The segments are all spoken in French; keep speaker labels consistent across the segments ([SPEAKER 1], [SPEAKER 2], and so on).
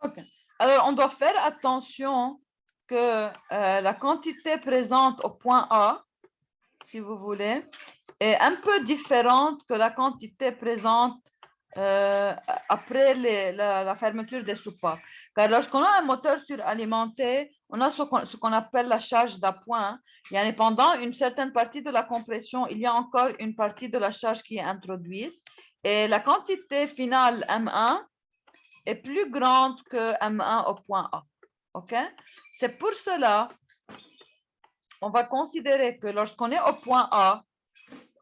[SPEAKER 1] OK. Alors, on doit faire attention que la quantité présente au point A, si vous voulez, est un peu différente que la quantité présente après la fermeture des soupapes. Car lorsqu'on a un moteur suralimenté, on a ce qu'on appelle la charge d'appoint. Et pendant une certaine partie de la compression, il y a encore une partie de la charge qui est introduite. Et la quantité finale M1 est plus grande que M1 au point A. OK? C'est pour cela on va considérer que lorsqu'on est au point A,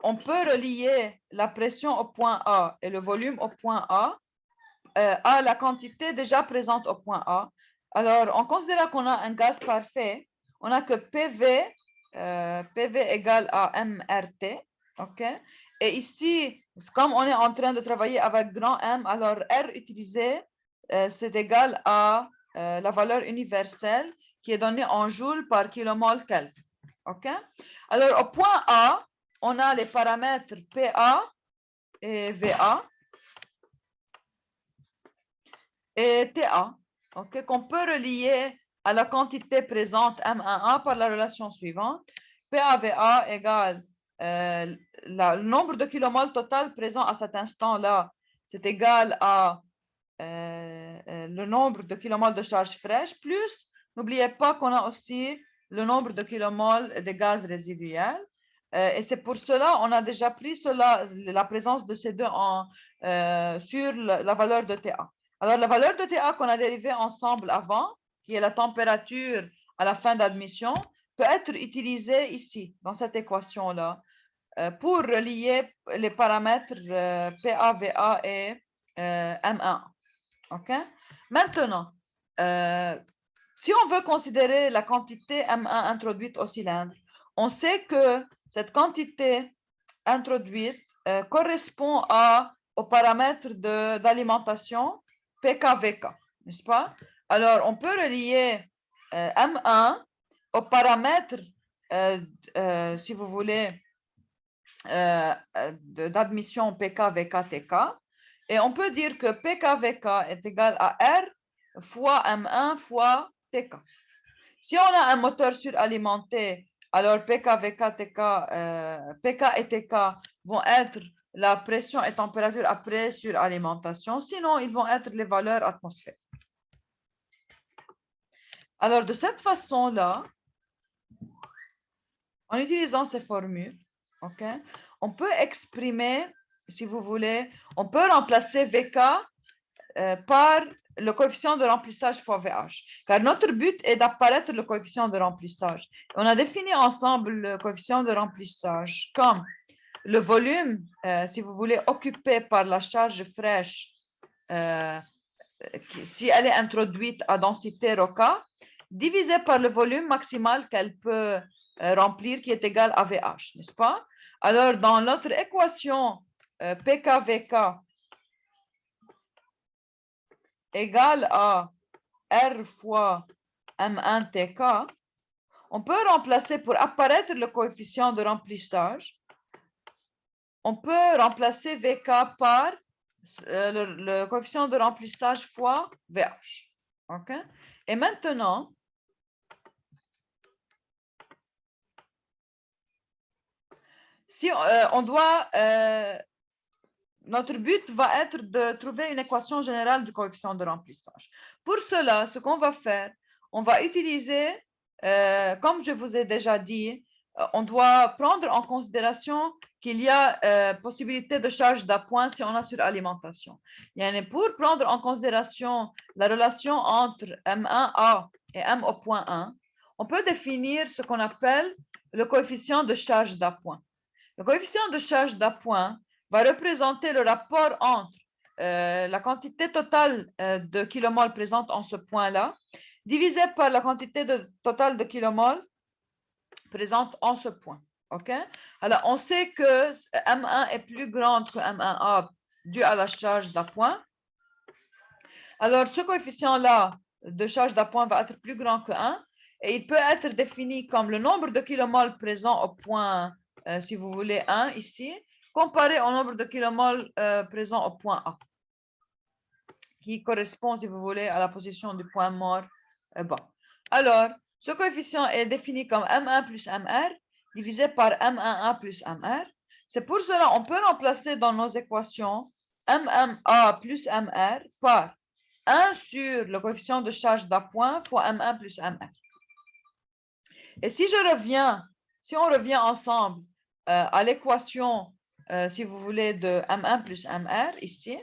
[SPEAKER 1] on peut relier la pression au point A et le volume au point A à la quantité déjà présente au point A. Alors, en considérant qu'on a un gaz parfait, on a que PV égale à MRT. OK? Et ici, comme on est en train de travailler avec grand M, alors R utilisé, c'est égal à la valeur universelle qui est donnée en joules par kilomole Kelvin. OK? Alors, au point A, on a les paramètres PA et VA et TA, OK, qu'on peut relier à la quantité présente M1A par la relation suivante. PAVA égale le nombre de kilomoles total présent à cet instant-là, c'est égal à le nombre de kilomoles de charge fraîche, plus, n'oubliez pas qu'on a aussi le nombre de kilomoles de gaz résiduel. Et c'est pour cela on a déjà pris la présence de ces deux sur la valeur de TA. Alors, la valeur de TA qu'on a dérivée ensemble avant, qui est la température à la fin d'admission, peut être utilisée ici, dans cette équation-là, pour relier les paramètres PA, VA et M1. OK? Maintenant, si on veut considérer la quantité M1 introduite au cylindre, on sait que cette quantité introduite correspond au paramètre d'alimentation PKVK, n'est-ce pas? Alors, on peut relier M1 au paramètre, si vous voulez, d'admission PKVK-TK. Et on peut dire que PKVK est égal à R fois M1 fois TK. Si on a un moteur suralimenté, alors PK et TK vont être la pression et température après suralimentation. Sinon, ils vont être les valeurs atmosphériques. Alors, de cette façon-là, en utilisant ces formules, okay, on peut exprimer, si vous voulez, on peut remplacer VK par le coefficient de remplissage fois VH. Car notre but est d'apparaître le coefficient de remplissage. On a défini ensemble le coefficient de remplissage comme le volume, si vous voulez, occupé par la charge fraîche, si elle est introduite à densité ρK, divisé par le volume maximal qu'elle peut remplir, qui est égal à VH, n'est-ce pas? Alors, dans notre équation PKVK égale à R fois M1TK, on peut remplacer pour apparaître le coefficient de remplissage, on peut remplacer VK par le coefficient de remplissage fois VH. Okay? Et maintenant, si on doit, notre but va être de trouver une équation générale du coefficient de remplissage. Pour cela, ce qu'on va faire, on va utiliser, comme je vous ai déjà dit, on doit prendre en considération qu'il y a possibilité de charge d'appoint si on a suralimentation. Pour prendre en considération la relation entre M1A et M au point 1, on peut définir ce qu'on appelle le coefficient de charge d'appoint. Le coefficient de charge d'appoint va représenter le rapport entre la quantité totale de kilomoles présente en ce point-là, divisé par la quantité totale de kilomoles présente en ce point. Okay? Alors, on sait que M1 est plus grande que M1A dû à la charge d'appoint. Alors, ce coefficient-là de charge d'appoint va être plus grand que 1 et il peut être défini comme le nombre de kilomoles présents au point, si vous voulez, 1 ici, comparé au nombre de kilomoles présents au point A. qui correspond, si vous voulez, à la position du point mort bas. Alors, ce coefficient est défini comme M1 plus MR divisé par M11 plus MR. C'est pour cela qu'on peut remplacer dans nos équations MMA plus MR par 1 sur le coefficient de charge d'appoint fois M1 plus MR. Et si on revient ensemble à l'équation, si vous voulez, de M1 plus MR ici,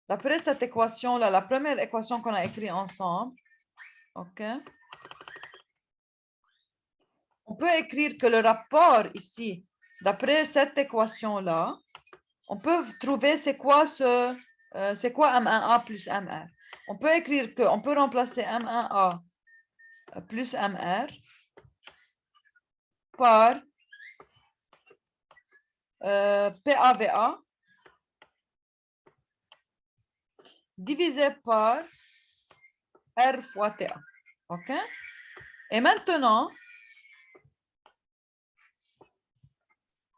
[SPEAKER 1] d'après cette équation-là, la première équation qu'on a écrite ensemble, OK? On peut écrire que le rapport ici, d'après cette équation-là, on peut trouver c'est quoi M1A plus MR. On peut écrire qu'on peut remplacer M1A plus MR par PAVA divisé par R fois TA. OK? Et maintenant,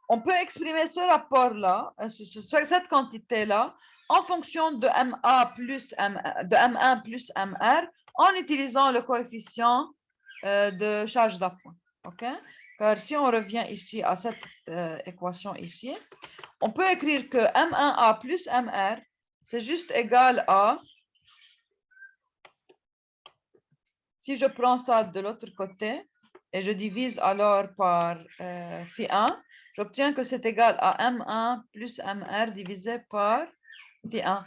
[SPEAKER 1] on peut exprimer ce rapport-là, cette quantité-là, en fonction de MA plus de M1 plus MR, en utilisant le coefficient de charge d'appoint. OK? Car si on revient ici à cette équation ici, on peut écrire que M1A plus MR, c'est juste égal à, si je prends ça de l'autre côté, et je divise alors par phi1, j'obtiens que c'est égal à M1 plus MR divisé par phi1.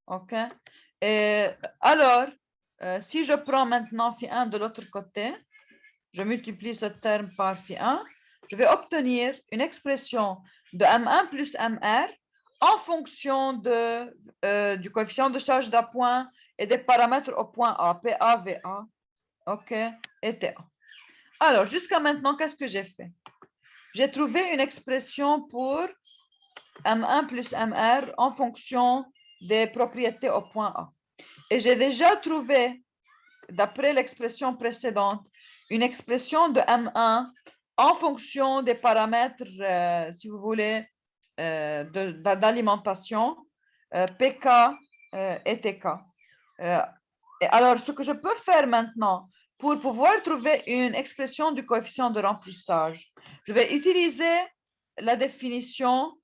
[SPEAKER 1] OK? Et alors, si je prends maintenant phi1 de l'autre côté, je multiplie ce terme par phi1, je vais obtenir une expression de M1 plus MR en fonction du coefficient de charge d'appoint et des paramètres au point A, PA, VA, OK, et TA. Alors, jusqu'à maintenant, qu'est-ce que j'ai fait? J'ai trouvé une expression pour M1 plus MR en fonction des propriétés au point A. Et j'ai déjà trouvé, d'après l'expression précédente, une expression de M1 en fonction des paramètres, si vous voulez, d'alimentation, PK et TK. Et alors, ce que je peux faire maintenant, pour pouvoir trouver une expression du coefficient de remplissage, je vais utiliser la définition,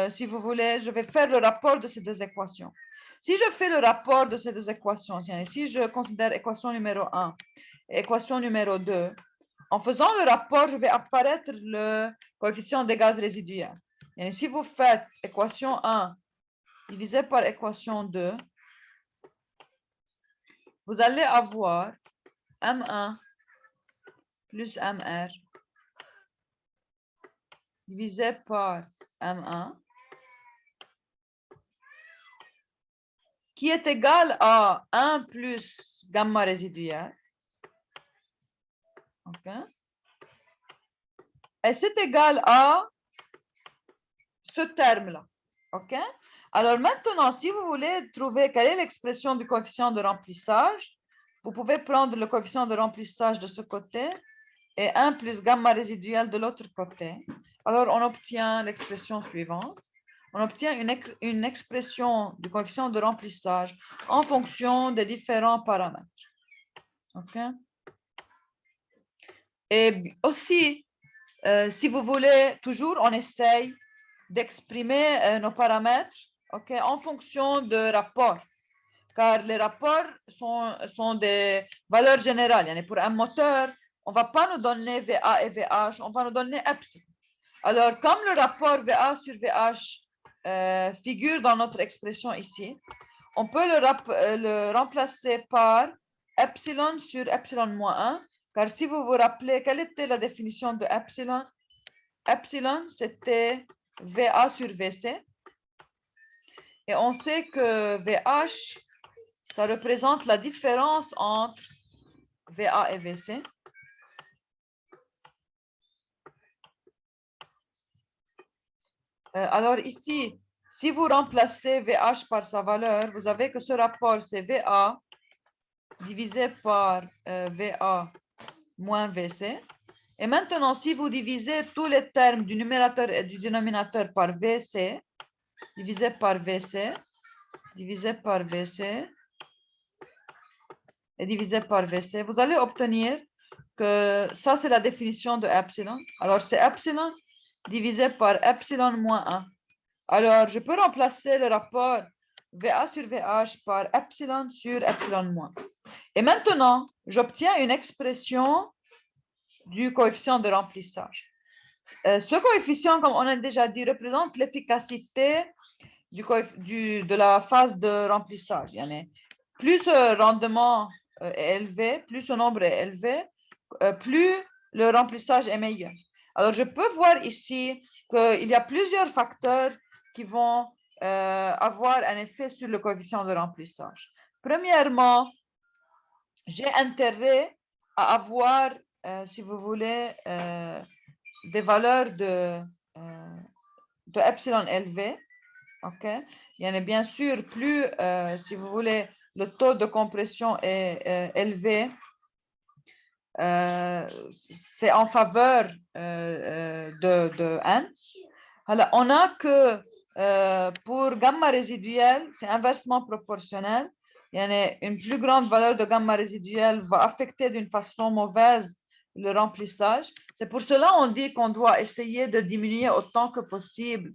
[SPEAKER 1] si vous voulez, je vais faire le rapport de ces deux équations. Si je fais le rapport de ces deux équations, si je considère équation numéro 1 et équation numéro 2, en faisant le rapport, je vais apparaître le coefficient des gaz résiduels. Et si vous faites équation 1 divisé par équation 2, vous allez avoir M1 plus MR divisé par M1 qui est égal à 1 plus gamma résiduel. OK? Et c'est égal à ce terme-là. OK? Alors maintenant, si vous voulez trouver quelle est l'expression du coefficient de remplissage, vous pouvez prendre le coefficient de remplissage de ce côté et 1 plus gamma résiduel de l'autre côté. Alors, on obtient l'expression suivante. On obtient une expression du coefficient de remplissage en fonction des différents paramètres. OK? Et aussi, si vous voulez, toujours, on essaye d'exprimer nos paramètres, OK, en fonction de rapports. Car les rapports sont des valeurs générales. Pour un moteur, on ne va pas nous donner VA et VH, on va nous donner epsilon. Alors, comme le rapport VA sur VH figure dans notre expression ici, on peut le remplacer par epsilon sur epsilon moins 1, car si vous vous rappelez, quelle était la définition de epsilon? Epsilon, c'était VA sur VC. Et on sait que VH, ça représente la différence entre VA et VC. Alors ici, si vous remplacez VH par sa valeur, vous avez que ce rapport, c'est VA divisé par VA moins VC. Et maintenant, si vous divisez tous les termes du numérateur et du dénominateur par VC, divisé par VC, divisé par VC, et divisé par VC, vous allez obtenir que ça, c'est la définition de epsilon. Alors, c'est epsilon divisé par epsilon moins 1. Alors, je peux remplacer le rapport VA sur VH par epsilon sur epsilon moins. Et maintenant, j'obtiens une expression du coefficient de remplissage. Ce coefficient, comme on a déjà dit, représente l'efficacité de la phase de remplissage. Plus le rendement est élevé, plus ce nombre est élevé, plus le remplissage est meilleur. Alors, je peux voir ici qu'il y a plusieurs facteurs qui vont avoir un effet sur le coefficient de remplissage. Premièrement, j'ai intérêt à avoir, si vous voulez, des valeurs de epsilon élevées. OK? Il y en a bien sûr, plus, si vous voulez, le taux de compression est élevé, c'est en faveur de N. Alors, on a que pour gamma résiduelle, c'est inversement proportionnel. Il y en a une plus grande valeur de gamma résiduelle va affecter d'une façon mauvaise le remplissage. C'est pour cela qu'on dit qu'on doit essayer de diminuer autant que possible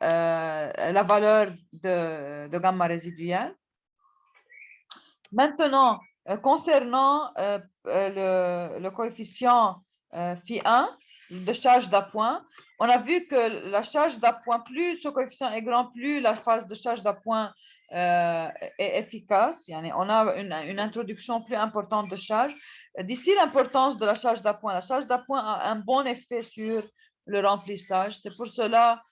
[SPEAKER 1] la valeur de gamma résiduelle. Maintenant, concernant le coefficient phi1 de charge d'appoint, on a vu que la charge d'appoint, plus ce coefficient est grand, plus la phase de charge d'appoint est efficace. On a une introduction plus importante de charge. D'ici l'importance de la charge d'appoint a un bon effet sur le remplissage. C'est pour cela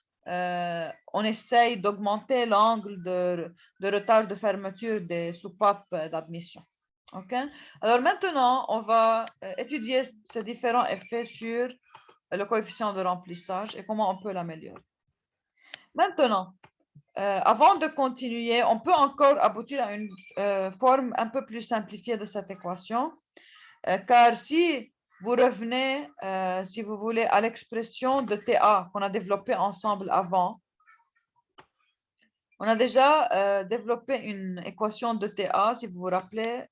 [SPEAKER 1] on essaye d'augmenter l'angle de retard de fermeture des soupapes d'admission. OK? Alors maintenant, on va étudier ces différents effets sur le coefficient de remplissage et comment on peut l'améliorer. Maintenant, avant de continuer, on peut encore aboutir à une forme un peu plus simplifiée de cette équation, car si vous revenez, si vous voulez, à l'expression de TA qu'on a développée ensemble avant, on a déjà développé une équation de TA, si vous vous rappelez,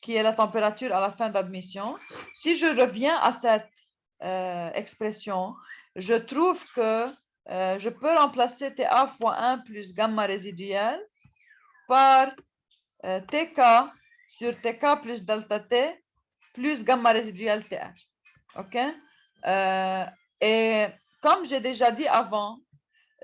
[SPEAKER 1] qui est la température à la fin d'admission. Si je reviens à cette expression, je trouve que je peux remplacer TA fois 1 plus gamma résiduelle par TK sur TK plus delta T plus gamma résiduelle TR. OK? Et comme j'ai déjà dit avant,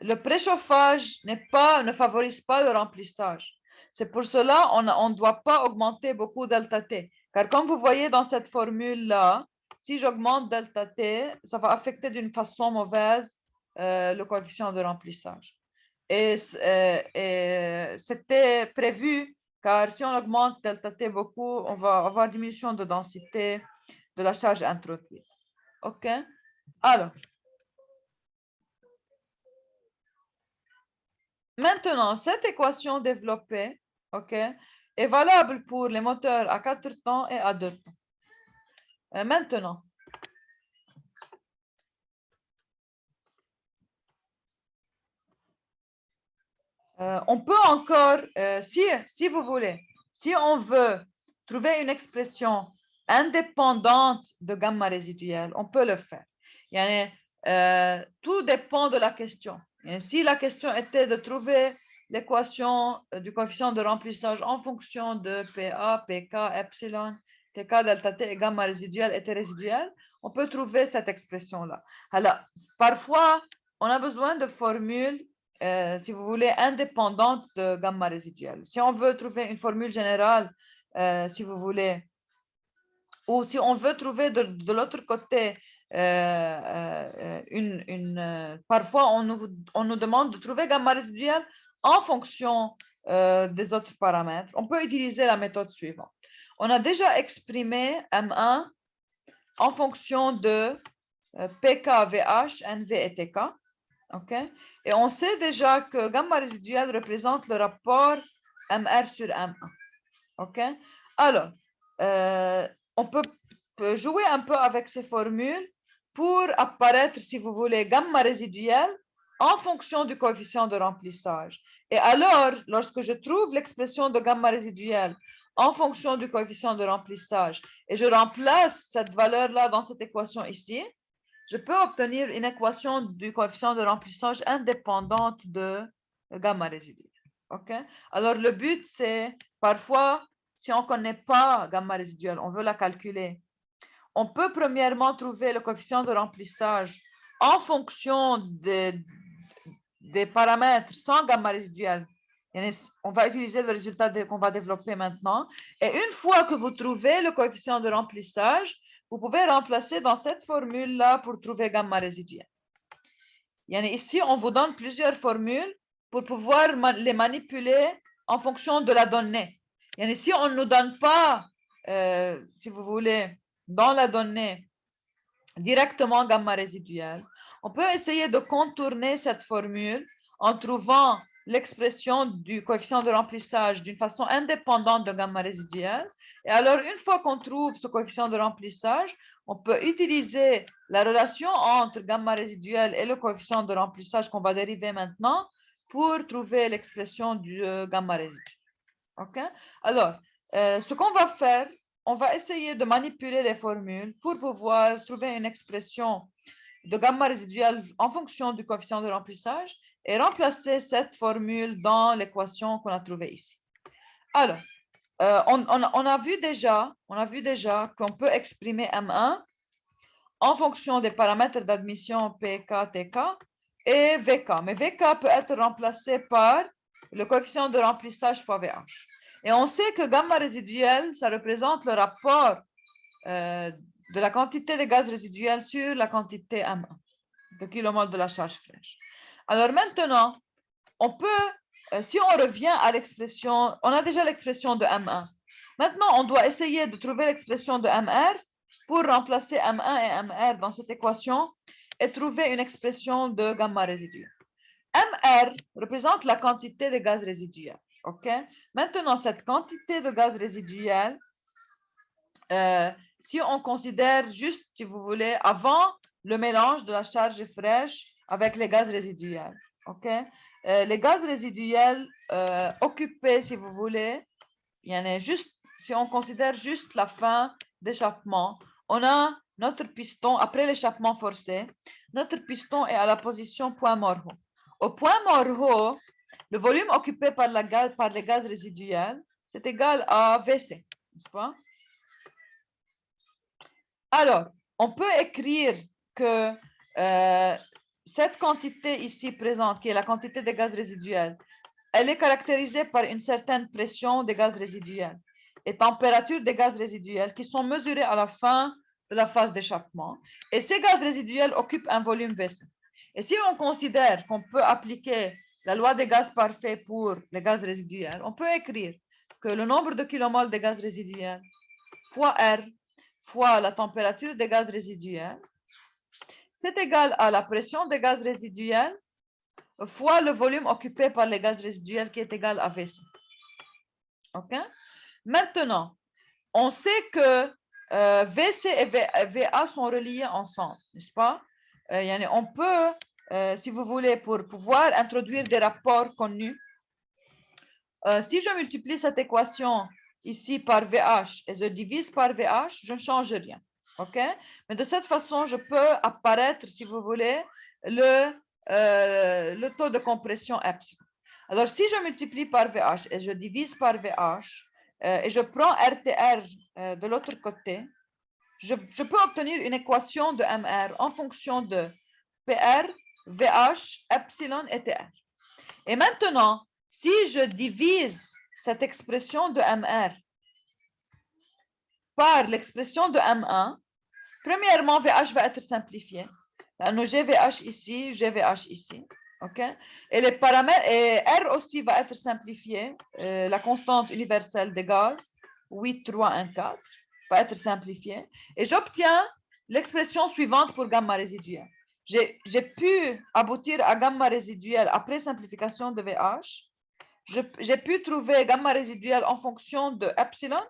[SPEAKER 1] le préchauffage ne favorise pas le remplissage. C'est pour cela qu'on ne doit pas augmenter beaucoup delta T. Car comme vous voyez dans cette formule-là, si j'augmente delta T, ça va affecter d'une façon mauvaise le coefficient de remplissage. Et c'était prévu, car si on augmente delta T beaucoup, on va avoir diminution de densité de la charge introduite. OK? Alors, maintenant, cette équation développée, OK, est valable pour les moteurs à 4 temps et à 2 temps. Maintenant, on peut encore, si vous voulez, si on veut trouver une expression indépendante de gamma résiduelle, on peut le faire. Tout dépend de la question. Et si la question était de trouver l'équation du coefficient de remplissage en fonction de PA, PK, epsilon, TK, delta T et gamma résiduelle et T résiduelle, on peut trouver cette expression-là. Alors, parfois, on a besoin de formules, si vous voulez, indépendantes de gamma résiduelle. Si on veut trouver une formule générale, si vous voulez, ou si on veut trouver de l'autre côté, parfois on nous demande de trouver gamma résiduelle en fonction des autres paramètres. On peut utiliser la méthode suivante. On a déjà exprimé M1 en fonction de PK, VH, NV et TK. Okay? Et on sait déjà que gamma résiduelle représente le rapport MR sur M1. Okay? Alors, on peut jouer un peu avec ces formules pour apparaître, si vous voulez, gamma résiduelle en fonction du coefficient de remplissage. Et alors, lorsque je trouve l'expression de gamma résiduelle en fonction du coefficient de remplissage et je remplace cette valeur-là dans cette équation ici, je peux obtenir une équation du coefficient de remplissage indépendante de gamma résiduelle. OK? Alors, le but, c'est parfois, si on ne connaît pas gamma résiduelle, on veut la calculer. On peut premièrement trouver le coefficient de remplissage en fonction des paramètres sans gamma résiduelle. On va utiliser le résultat qu'on va développer maintenant. Et une fois que vous trouvez le coefficient de remplissage, vous pouvez remplacer dans cette formule-là pour trouver gamma résiduelle. Ici, on vous donne plusieurs formules pour pouvoir les manipuler en fonction de la donnée. Si on ne nous donne pas, si vous voulez, dans la donnée, directement gamma résiduelle, on peut essayer de contourner cette formule en trouvant l'expression du coefficient de remplissage d'une façon indépendante de gamma résiduelle. Et alors, une fois qu'on trouve ce coefficient de remplissage, on peut utiliser la relation entre gamma résiduelle et le coefficient de remplissage qu'on va dériver maintenant pour trouver l'expression du gamma résiduel. OK? Alors, ce qu'on va faire, on va essayer de manipuler les formules pour pouvoir trouver une expression de gamma résiduelle en fonction du coefficient de remplissage et remplacer cette formule dans l'équation qu'on a trouvée ici. Alors, on a vu déjà qu'on peut exprimer M1 en fonction des paramètres d'admission PK, TK et VK. Mais VK peut être remplacé par le coefficient de remplissage fois VH. Et on sait que gamma résiduel, ça représente le rapport de la quantité de gaz résiduel sur la quantité M1 de kilomole de la charge fraîche. Alors maintenant, on peut, si on revient à l'expression, on a déjà l'expression de M1. Maintenant, on doit essayer de trouver l'expression de MR pour remplacer M1 et MR dans cette équation et trouver une expression de gamma résiduelle. MR représente la quantité de gaz résiduel. OK? Maintenant, cette quantité de gaz résiduel, si on considère juste, si vous voulez, avant le mélange de la charge fraîche avec les gaz résiduels. OK? Les gaz résiduels occupés, si vous voulez, si on considère juste la fin d'échappement, on a notre piston, après l'échappement forcé, notre piston est à la position point mort haut. Au point mort haut, le volume occupé par les gaz résiduels, c'est égal à VC, n'est-ce pas? Alors, on peut écrire que cette quantité ici présente, qui est la quantité de gaz résiduels, elle est caractérisée par une certaine pression des gaz résiduels et température des gaz résiduels qui sont mesurés à la fin de la phase d'échappement. Et ces gaz résiduels occupent un volume VC. Et si on considère qu'on peut appliquer la loi des gaz parfaits pour les gaz résiduels, on peut écrire que le nombre de kilomoles de gaz résiduels fois R fois la température des gaz résiduels, c'est égal à la pression des gaz résiduels fois le volume occupé par les gaz résiduels qui est égal à VC. OK? Maintenant, on sait que VC et VA sont reliés ensemble, n'est-ce pas? On peut, si vous voulez, pour pouvoir introduire des rapports connus, si je multiplie cette équation ici par VH et je divise par VH, je ne change rien. OK? Mais de cette façon, je peux apparaître, si vous voulez, le taux de compression epsilon. Alors, si je multiplie par VH et je divise par VH et je prends RTR de l'autre côté, je peux obtenir une équation de MR en fonction de PR, VH, epsilon et TR. Et maintenant, si je divise cette expression de MR par l'expression de M1, premièrement, VH va être simplifié. Nous GVH ici, GVH ici. OK? Et les paramètres, et R aussi va être simplifié. La constante universelle des gaz, 8,314, va être simplifiée. Et j'obtiens l'expression suivante pour gamma résiduelle. J'ai pu aboutir à gamma résiduelle après simplification de VH. J'ai pu trouver gamma résiduelle en fonction de epsilon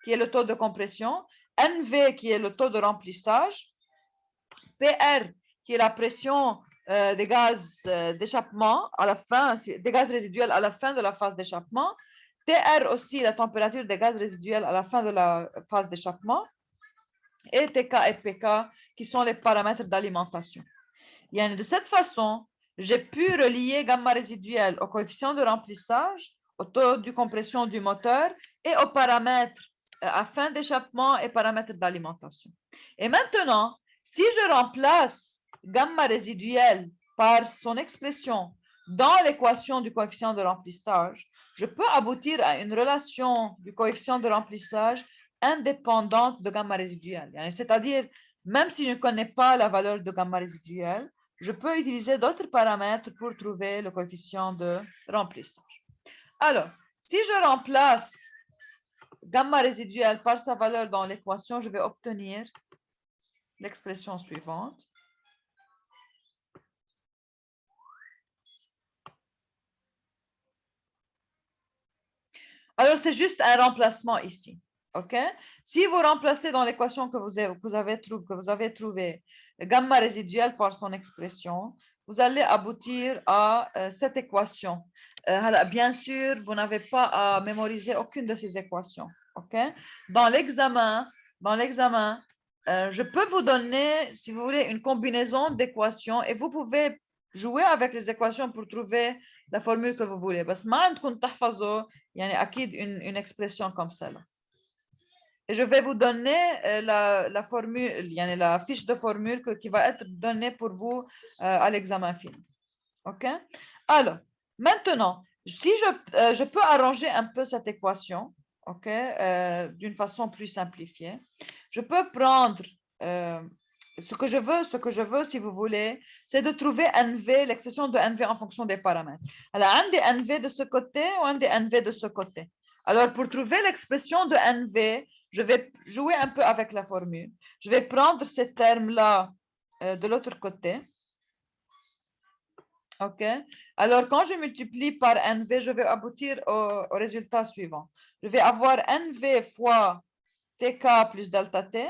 [SPEAKER 1] qui est le taux de compression, NV qui est le taux de remplissage, PR qui est la pression des gaz d'échappement à la fin, des gaz résiduels à la fin de la phase d'échappement, TR aussi la température des gaz résiduels à la fin de la phase d'échappement, et TK et PK qui sont les paramètres d'alimentation. De cette façon, j'ai pu relier gamma résiduel au coefficient de remplissage, au taux de compression du moteur et aux paramètres à fin d'échappement et paramètres d'alimentation. Et maintenant, si je remplace gamma résiduel par son expression dans l'équation du coefficient de remplissage, je peux aboutir à une relation du coefficient de remplissage indépendante de gamma résiduel. C'est-à-dire, même si je ne connais pas la valeur de gamma résiduel, je peux utiliser d'autres paramètres pour trouver le coefficient de remplissage. Alors, si je remplace gamma résiduel par sa valeur dans l'équation, je vais obtenir l'expression suivante. Alors, c'est juste un remplacement ici. OK? Si vous remplacez dans l'équation que vous avez trouvé gamma résiduel par son expression, vous allez aboutir à cette équation. Bien sûr, vous n'avez pas à mémoriser aucune de ces équations. OK? Dans l'examen, je peux vous donner, si vous voulez, une combinaison d'équations et vous pouvez jouer avec les équations pour trouver la formule que vous voulez. بس ما عندكم تحفظوا أكيد une expression comme celle-là. Et je vais vous donner la formule, la fiche de formule qui va être donnée pour vous à l'examen final. OK? Alors, maintenant, si je peux arranger un peu cette équation, OK, d'une façon plus simplifiée, je peux prendre ce que je veux, si vous voulez, c'est de trouver NV, l'expression de NV en fonction des paramètres. Alors, un des NV de ce côté ou un des NV de ce côté. Alors, pour trouver l'expression de NV, je vais jouer un peu avec la formule. Je vais prendre ces termes-là de l'autre côté. OK? Alors, quand je multiplie par NV, je vais aboutir au résultat suivant. Je vais avoir NV fois TK plus delta T,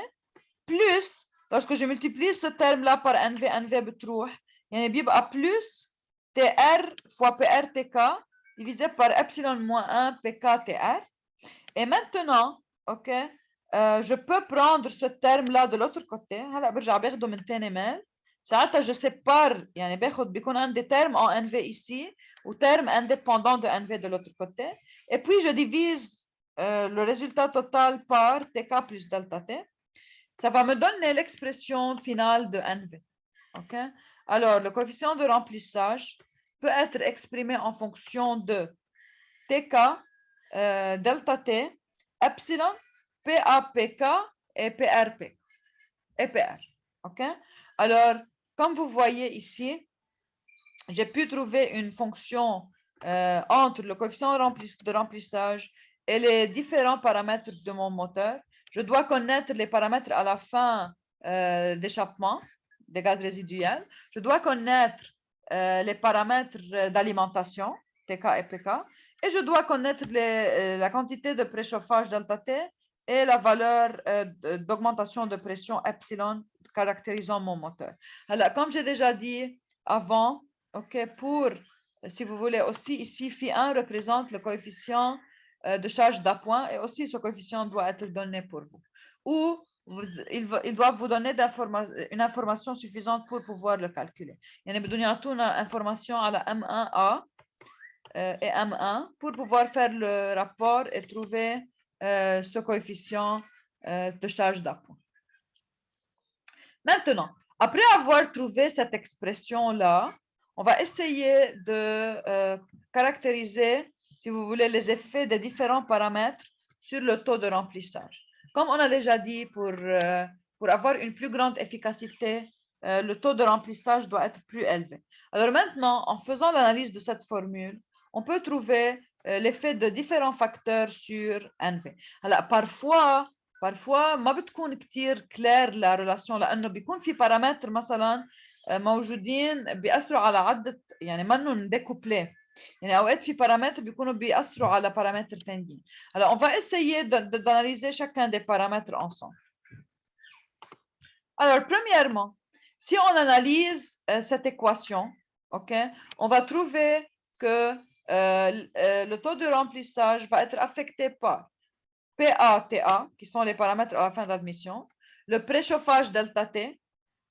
[SPEAKER 1] plus, lorsque je multiplie ce terme-là par NV, NV بتروح, يعني بيبقى plus TR fois PR TK divisé par epsilon moins 1 PK TR. Et maintenant, OK, je peux prendre ce terme-là de l'autre côté. هلا برجع باخده من تاني مال. ساعتها je sépare, يعني باخد بيكون عندي terme en NV ici ou terme indépendant de NV de l'autre côté. Et puis je divise le résultat total par TK plus delta T. Ça va me donner l'expression finale de NV. OK? Alors, le coefficient de remplissage peut être exprimé en fonction de TK, delta T, epsilon, PAPK et PRP. Et PR. OK? Alors, comme vous voyez ici, j'ai pu trouver une fonction entre le coefficient de remplissage et les différents paramètres de mon moteur. Je dois connaître les paramètres à la fin d'échappement des gaz résiduels. Je dois connaître les paramètres d'alimentation, TK et PK. Et je dois connaître la quantité de préchauffage delta T et la valeur d'augmentation de pression epsilon caractérisant mon moteur. Alors, comme j'ai déjà dit avant, OK, pour, si vous voulez, aussi ici, Φ1 représente le coefficient de charge d'appoint et aussi ce coefficient doit être donné pour vous. Ou ils doivent vous donner une information suffisante pour pouvoir le calculer. يعني بدهم يعطونا information على M1A et M1 pour pouvoir faire le rapport et trouver ce coefficient de charge d'appoint. Maintenant, après avoir trouvé cette expression-là, on va essayer de caractériser, si vous voulez, les effets des différents paramètres sur le taux de remplissage. Comme on a déjà dit, pour avoir une plus grande efficacité, le taux de remplissage doit être plus élevé. Alors maintenant, en faisant l'analyse de cette formule, on peut trouver l'effet de différents facteurs sur NV. Alors, parfois ما بتكون كتير كلير لا ريلاسيون لانه بيكون في بارامتر مثلا موجودين بيأثروا على عدة، يعني منهم ديكوبلي. يعني أوقات في paramètres بيكونوا بيأثروا على paramètres تانيين. Alors, on va essayer d'analyser chacun des paramètres ensemble. Alors, premièrement, si on analyse cette équation, ok, on va trouver que le taux de remplissage va être affecté par PA, TA, qui sont les paramètres à la fin d'admission, le préchauffage delta T,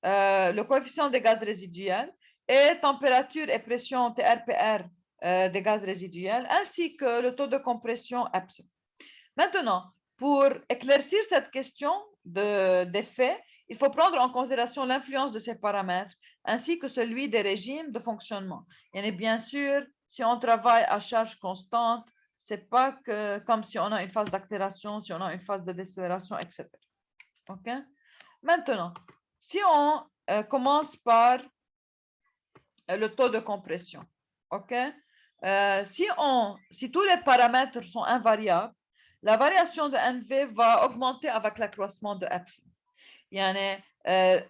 [SPEAKER 1] le coefficient des gaz résiduels et température et pression TRPR des gaz résiduels, ainsi que le taux de compression epsilon. Maintenant, pour éclaircir cette question d'effet, il faut prendre en considération l'influence de ces paramètres ainsi que celui des régimes de fonctionnement. Et bien sûr, si on travaille à charge constante, ce n'est pas que, comme si on a une phase d'accélération, si on a une phase de décélération, etc. OK? Maintenant, si on commence par le taux de compression, OK? Si tous les paramètres sont invariables, la variation de NV va augmenter avec l'accroissement de epsilon. Yani,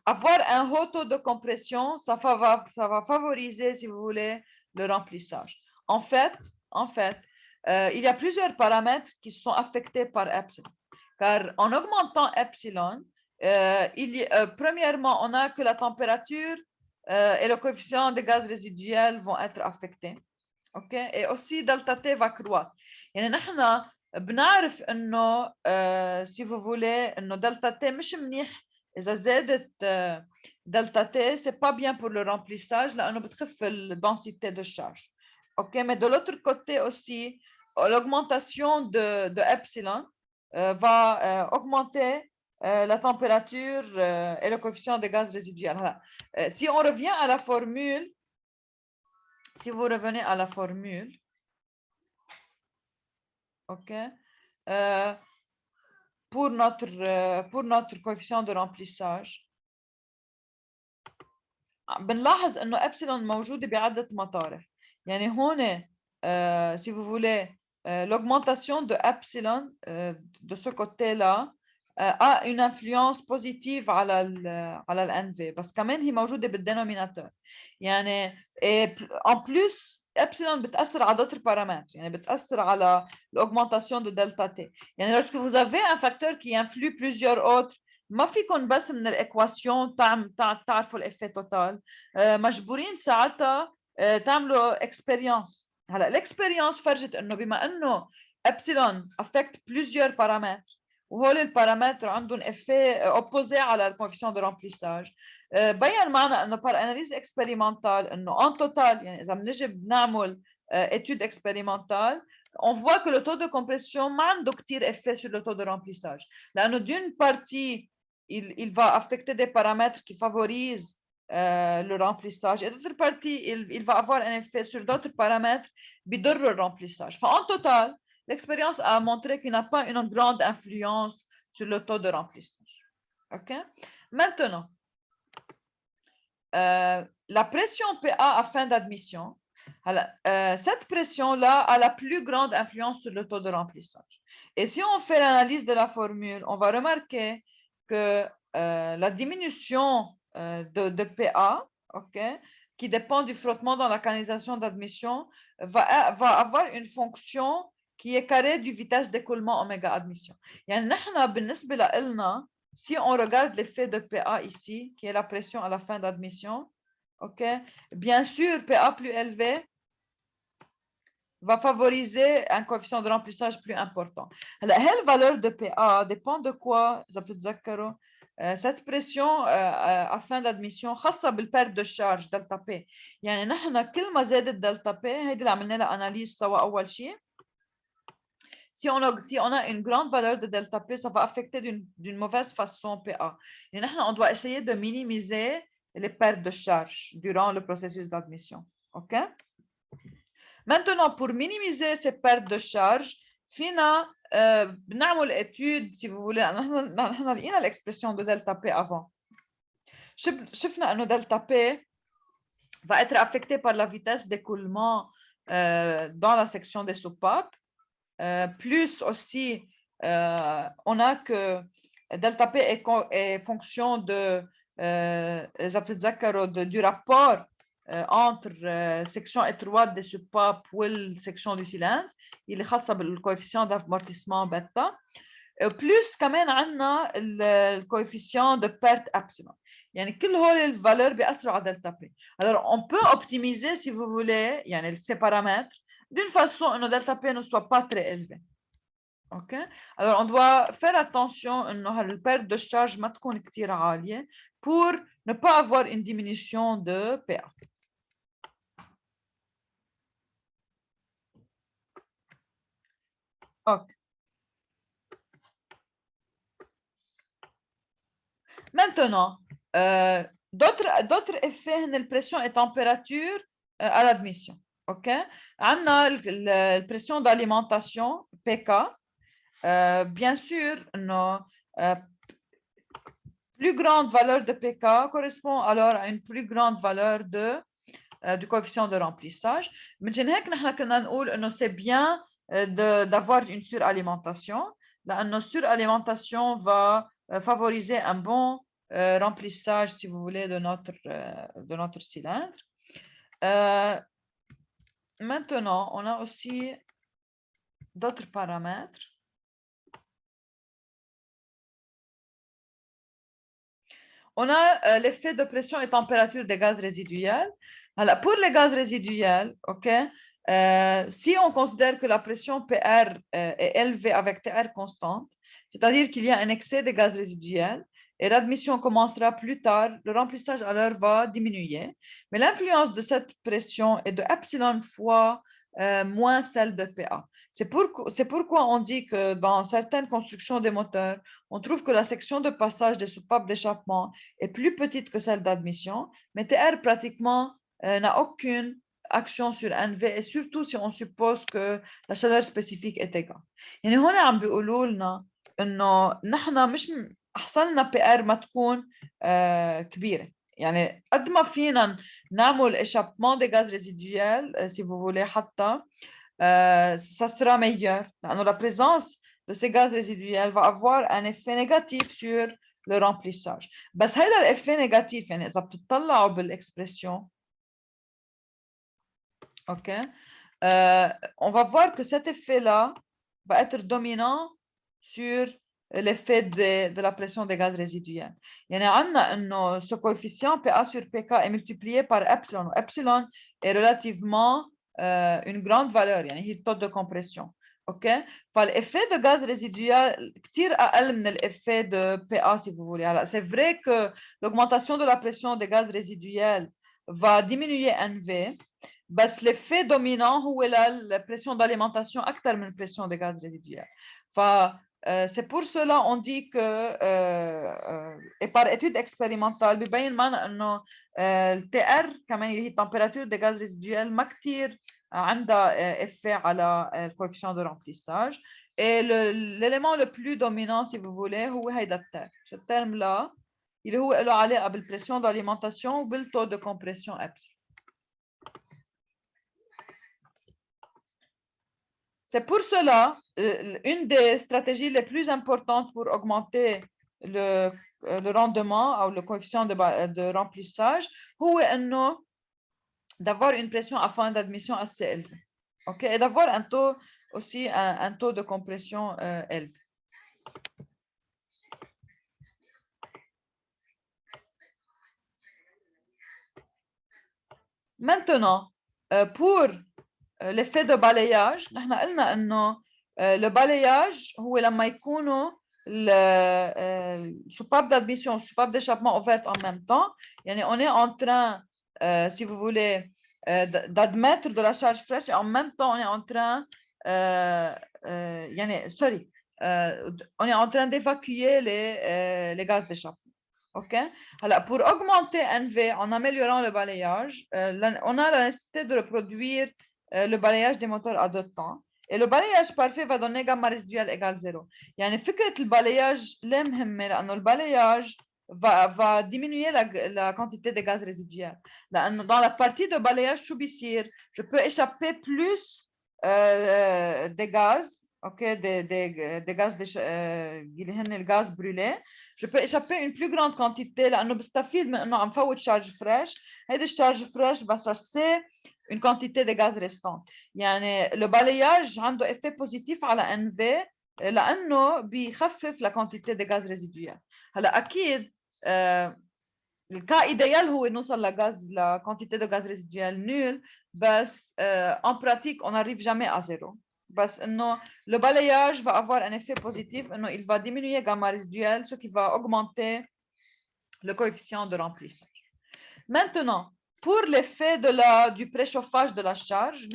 [SPEAKER 1] avoir un haut taux de compression, ça va favoriser, si vous voulez, le remplissage. En fait, il y a plusieurs paramètres qui sont affectés par epsilon. Car en augmentant epsilon, premièrement, on a que la température et le coefficient de gaz résiduel vont être affectés. Okay? Et aussi, delta T va croître. يعني نحن بنعرف انه si vous voulez انه delta T مش منيح اذا زادت delta T, c'est pas bien pour le remplissage لانه بتخف la densité de charge. OK, mais de l'autre côté aussi, l'augmentation de epsilon va augmenter la température et le coefficient de gaz résiduel. Si on revient à la formule, si vous revenez à la formule, OK, pour notre coefficient de remplissage, بنلاحظ انه epsilon موجوده بعده مطارح. يعني هون si vous voulez l'augmentation de epsilon de ce côté-là a une influence positive على ال NV بس كمان هي موجوده بالدينوميناتور. يعني en plus epsilon بتاثر على d'autres paramètres. يعني بتاثر على l'augmentation de delta T. يعني lorsque vous avez un facteur qui influe plusieurs autres, ما فيكم بس من الايكواسيون تعرفوا الافيه توتال، مجبورين ساعتها تعملوا اكسبيرينس. هلا الاكسبيرينس فرجت انه بما انه ابسيلون افكت بلوزيور بارامتر وهول البارامتر عندهم افيه اوبوزي على الكوفيسيون دو رامبليساج، بين معنا انه بار اناليز اكسبيريمنتال انه ان توتال، يعني اذا بنجي بنعمل étude expérimentale, on voit que le taux de compression ما عنده كثير effet sur le taux de remplissage. لأنه d'une partie, il va affecter des paramètres qui favorisent le remplissage et d'autre partie, il va avoir un effet sur d'autres paramètres qui بيضروا le remplissage. En total, l'expérience a montré qu'il n'a pas une grande influence sur le taux de remplissage. OK? Maintenant, la pression PA à fin d'admission, cette pression-là a la plus grande influence sur le taux de remplissage. Et si on fait l'analyse de la formule, on va remarquer que la diminution de PA, okay, qui dépend du frottement dans la canalisation d'admission, va avoir une fonction qui est carrée du vitesse d'écoulement oméga admission. يعني نحن بالنسبة لنا, si on regarde l'effet de PA ici, qui est la pression à la fin d'admission, OK, bien sûr, PA plus élevé va favoriser un coefficient de remplissage plus important. La valeur de PA dépend de quoi? Cette pression à fin d'admission خاصة بالperte de charge delta P. يعني نحن كل ما زادت delta P, هيدي اللي عملنا لها analyse سوا أول شيء. Si on a une grande valeur de delta P, ça va affecter d'une mauvaise façon PA. Et nous, on doit essayer de minimiser les pertes de charge durant le processus d'admission. OK? Maintenant, pour minimiser ces pertes de charge, فينا بنعمل étude, si vous voulez, نحن لقينا l'expression de delta P avant. شفنا انه delta P va être affecté par la vitesse d'écoulement dans la section des soupapes. Plus aussi, on a que delta P est fonction du rapport entre section étroite des soupapes والsection du cylindre اللي خاصة بالcoefficient d'amortissement bêta. Plus كمان عندنا الcoefficient de perte epsilon. يعني كل هول الفالور بيأثروا على delta P. Alors on peut optimiser si vous voulez يعني ces paramètres d'une façon que delta P ne soit pas très élevé. OK? Alors on doit faire attention إنه الperte de charge ما تكون كتير عالية pour ne pas avoir une diminution de PA. OK. Maintenant, d'autres effets de pression et température à l'admission. OK? On a la pression d'alimentation, PK. Bien sûr, une plus grande valeur de PK correspond alors à une plus grande valeur du coefficient de remplissage. Mais c'est bien d'avoir une suralimentation. Une suralimentation va favoriser un bon remplissage, si vous voulez, de notre cylindre. Maintenant, on a aussi d'autres paramètres. On a l'effet de pression et température des gaz résiduels. Alors, pour les gaz résiduels, si on considère que la pression PR est élevée avec TR constante, c'est-à-dire qu'il y a un excès de gaz résiduels, et l'admission commencera plus tard, le remplissage alors va diminuer. Mais l'influence de cette pression est de epsilon fois moins celle de PA. C'est pourquoi on dit que dans certaines constructions des moteurs, on trouve que la section de passage des soupapes d'échappement est plus petite que celle d'admission, mais TR pratiquement n'a aucune action sur NV, et surtout si on suppose que la chaleur spécifique est égale. يعني هون عم بيقولوا لنا انه نحن مش احسن لنا بي ار ما تكون كبيره. يعني قد ما فينا نعمل échappement des gaz résiduels si vous voulez حتى ça sera meilleur لانه la présence de ces gaz résiduels va avoir un effet négatif sur le remplissage. بس هيدا الeffet négatif يعني اذا بتطلعوا بالاكسبريسيون OK, on va voir que cet effet-là va être dominant sur l'effet de la pression des gaz résiduels. يعني عندنا إنه ce coefficient PA sur PK est multiplié par epsilon. Epsilon est relativement une grande valeur, يعني هي le taux de compression. OK, فالeffet de gaz résiduel كتير أقل من l'effet de PA si vous voulez. Alors, c'est vrai que l'augmentation de la pression des gaz résiduels va diminuer NV. بس l'effet dominant هو la pression d'alimentation أكثر من pression des gaz résiduels. C'est pour cela on dit que et par étude expérimentale ببين معنا إنه الTR كمان اللي هي température des gaz résiduels ما كتير عندها effet على le coefficient de remplissage. Et l'élément le plus dominant si vous voulez هو هيدا الترم. ce terme là اللي هو له علاقة بالpression d'alimentation وبالtaux de compression epsilon. C'est pour cela, une des stratégies les plus importantes pour augmenter le rendement ou le coefficient de remplissage, c'est d'avoir une pression à fin d'admission assez élevée. OK? Et d'avoir un taux aussi, un taux de compression élevé. Maintenant, pour l'effet de balayage, نحن قلنا إنه le balayage هو لما يكونوا السوباب d'admission et soupape d'échappement ouvertes en même temps. يعني on est en train, si vous voulez, d'admettre de la charge fraîche et en même temps on est en train, on est en train d'évacuer les gaz d'échappement. OK? Alors, pour augmenter NV en améliorant le balayage, on a la nécessité de reproduire le balayage des moteurs à deux temps. Et le balayage parfait va donner gamma résiduelle égale 0. يعني فكرة الباlayage ليه مهمة؟ لأنه الباlayage va diminuer la quantité de gaz résiduels. لأنه dans la partie de balayage شو بيصير؟ Je peux échapper plus des gaz OK, des gaz اللي هن الغاز brûlé. Je peux échapper une plus grande quantité لأنه بستفيد من إنه عم فوت charge fraîche. هيدي الشارج فريش va chasser une quantité de gaz restante. يعني le balayage عنده effet positif على NV لأنه بيخفف la quantité de gaz résiduel. هلا أكيد الكا idéal هو نوصل لغاز la quantité de gaz résiduel nul بس en pratique on n'arrive jamais à zéro. بس انه le balayage va avoir un effet positif, il va diminuer gamma résiduel, ce qui va augmenter le coefficient de remplissage. Maintenant, pour l'effet du préchauffage de la charge,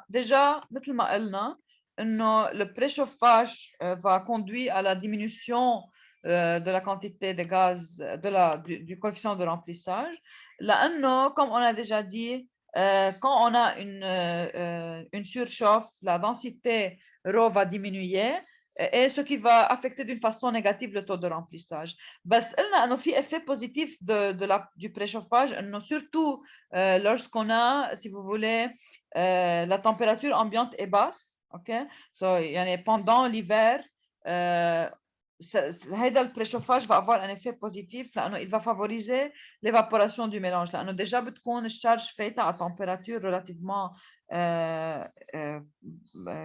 [SPEAKER 1] déjà, مثل ما قلنا, le préchauffage va conduire à la diminution de la quantité de gaz, du coefficient de remplissage. Là, comme on a déjà dit, quand on a une surchauffe, la densité ρ va diminuer et ce qui va affecter d'une façon négative le taux de remplissage. بس قلنا انه في effet positif du préchauffage, surtout lorsqu'on a, si vous voulez, la température ambiante est basse, ok? So, يعني pendant l'hiver, هذا البريشوفاج va avoir un effet positif لانه il va favoriser l'évaporation du mélange لانه déjà بتكون الشارج فايته à température relativement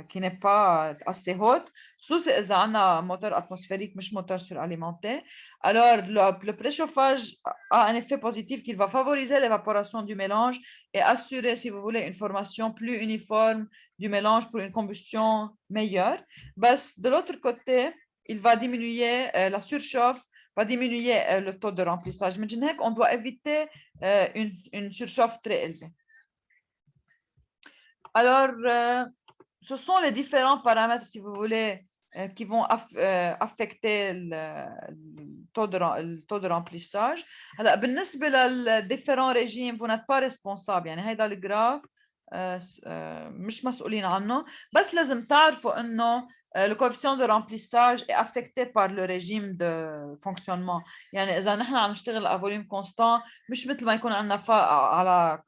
[SPEAKER 1] qui n'est pas assez haute, sauf إذا عندنا moteur atmosphérique مش moteur suralimenté. Alors, le préchauffage a un effet positif qui va favoriser l'évaporation du mélange et assurer, si vous voulez, une formation plus uniforme du mélange pour une combustion meilleure. Mais de l'autre côté, il va diminuer la surchauffe, va diminuer le taux de remplissage. Mais on doit éviter une surchauffe très élevée. Alors, ce sont les différents paramètres, si vous voulez, qui vont affecter le taux de remplissage. هلا بالنسبة للديفيرون ريجيم vous n'êtes pas responsable, يعني هيدا الجراف مش مسؤولين عنه، بس لازم تعرفوا انه le coefficient de remplissage est affecté par le régime de fonctionnement. يعني إذا نحن عم نشتغل à volume constant مش مثل ما يكون عندنا على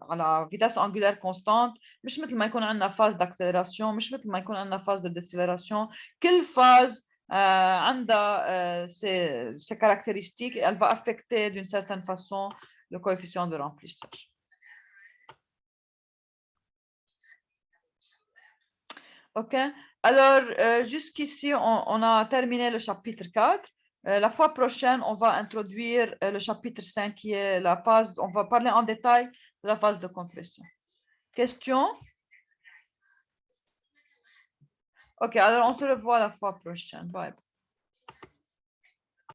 [SPEAKER 1] vitesse angulaire constante، مش مثل ما يكون عندنا phase d'accélération، مش مثل ما يكون عندنا phase de décélération. كل phase عندها ses caractéristiques et elle va affecter d'une certaine façon le coefficient de remplissage. OK. Alors, jusqu'ici, on a terminé le chapitre 4. La fois prochaine, on va introduire le chapitre 5 qui est la phase, on va parler en détail de la phase de compression. Question? OK, alors on se revoit la fois prochaine. Bye.